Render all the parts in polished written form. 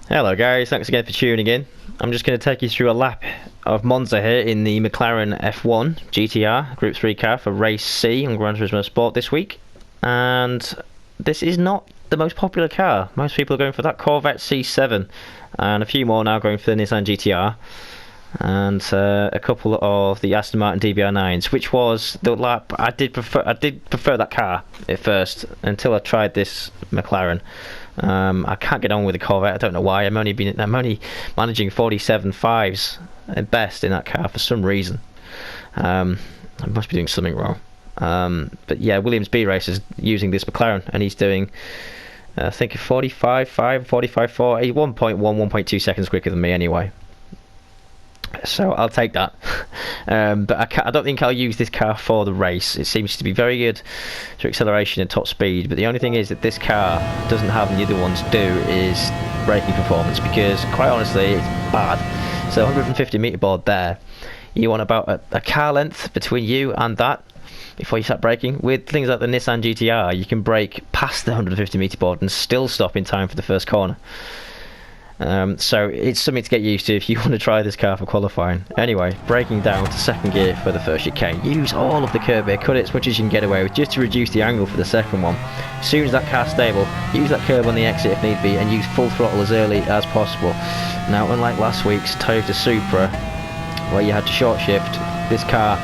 Hello guys, thanks again for tuning in. I'm just going to take you through a lap of Monza here in the McLaren F1 GTR Group 3 car for Race C on Gran Turismo Sport this week. And this is not the most popular car. Most people are going for that Corvette C7 and a few more now going for the Nissan GTR and a couple of the Aston Martin DBR9s, which was the lap I did prefer that car at first until I tried this McLaren. I can't get on with the Corvette. I don't know why. I'm only managing 47.5s at best in that car for some reason. I must be doing something wrong. But yeah, Williams B Race is using this McLaren, and he's doing I think 45.5, 45.4, 1.1, 1.2 seconds quicker than me anyway. So I'll take that. But I don't think I'll use this car for the race. It seems to be very good for acceleration and top speed, but the only thing is that this car doesn't have, and the other ones do, is braking performance, because quite honestly it's bad. So 150 meter board there, you want about a car length between you and that before you start braking. With things like the Nissan GTR, you can brake past the 150 meter board and still stop in time for the first corner. So it's something to get used to if you want to try this car for qualifying. Anyway, braking down to second gear for the first chicane. Use all of the curb here, cut it as much as you can get away with, just to reduce the angle for the second one. As soon as that car's stable, use that curb on the exit if need be, and use full throttle as early as possible. Now, unlike last week's Toyota Supra, where you had to short shift, this car,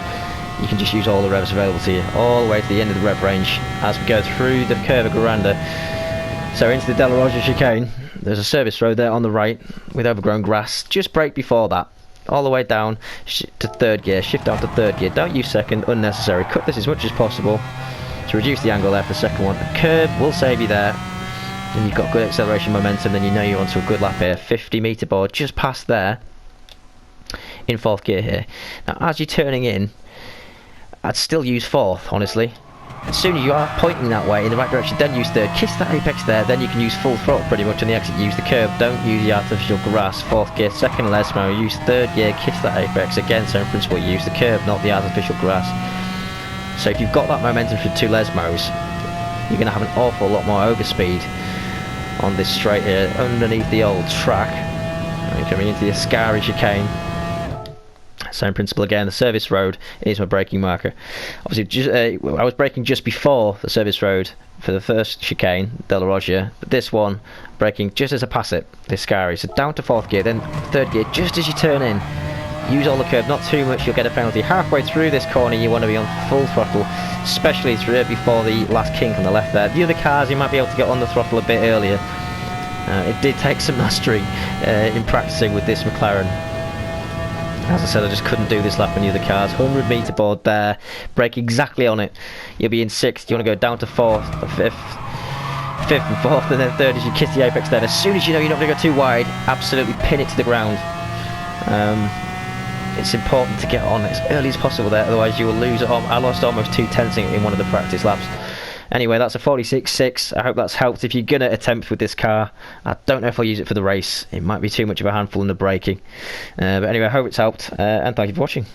you can just use all the revs available to you, all the way to the end of the rev range as we go through the curve of Granda. So into the Della Rosa chicane. There's a service road there on the right with overgrown grass. Just brake before that, all the way down to third gear, shift down to third gear. Don't use second, unnecessary. Cut this as much as possible to reduce the angle there for the second one. A curb will save you there, and you've got good acceleration momentum, then you know you're onto a good lap here. 50 meter board just past there in fourth gear here. Now as you're turning in, I'd still use fourth, honestly. As soon as you are pointing that way in the right direction, then use third. Kiss that apex there, then you can use full throttle pretty much on the exit. Use the curb, don't use the artificial grass. Fourth gear, second lesmo, use third gear, kiss that apex. Again, same principle, use the curb, not the artificial grass. So if you've got that momentum for two lesmos, you're going to have an awful lot more overspeed on this straight here, underneath the old track. And coming into the Ascari chicane. Same principle again. The service road is my braking marker. Obviously, I was braking just before the service road for the first chicane, Della Rosa, but this one, braking just as I pass it, the Ascari. So down to fourth gear, then third gear, just as you turn in. Use all the curb, not too much, you'll get a penalty. Halfway through this corner, you want to be on full throttle, especially through before the last kink on the left there. The other cars, you might be able to get on the throttle a bit earlier. It did take some mastery in practicing with this McLaren. As I said, I just couldn't do this lap on the other cars. 100 meter board there, brake exactly on it. You'll be in sixth, you want to go down to fourth, or fifth and fourth, and then third as you kiss the apex there. As soon as you know you're not going to go too wide, absolutely pin it to the ground. It's important to get on as early as possible there, otherwise you will lose. I lost almost 2/10 in one of the practice laps. Anyway, that's a 46.6. I hope that's helped. If you're going to attempt with this car, I don't know if I'll use it for the race. It might be too much of a handful in the braking. But anyway, I hope it's helped, and thank you for watching.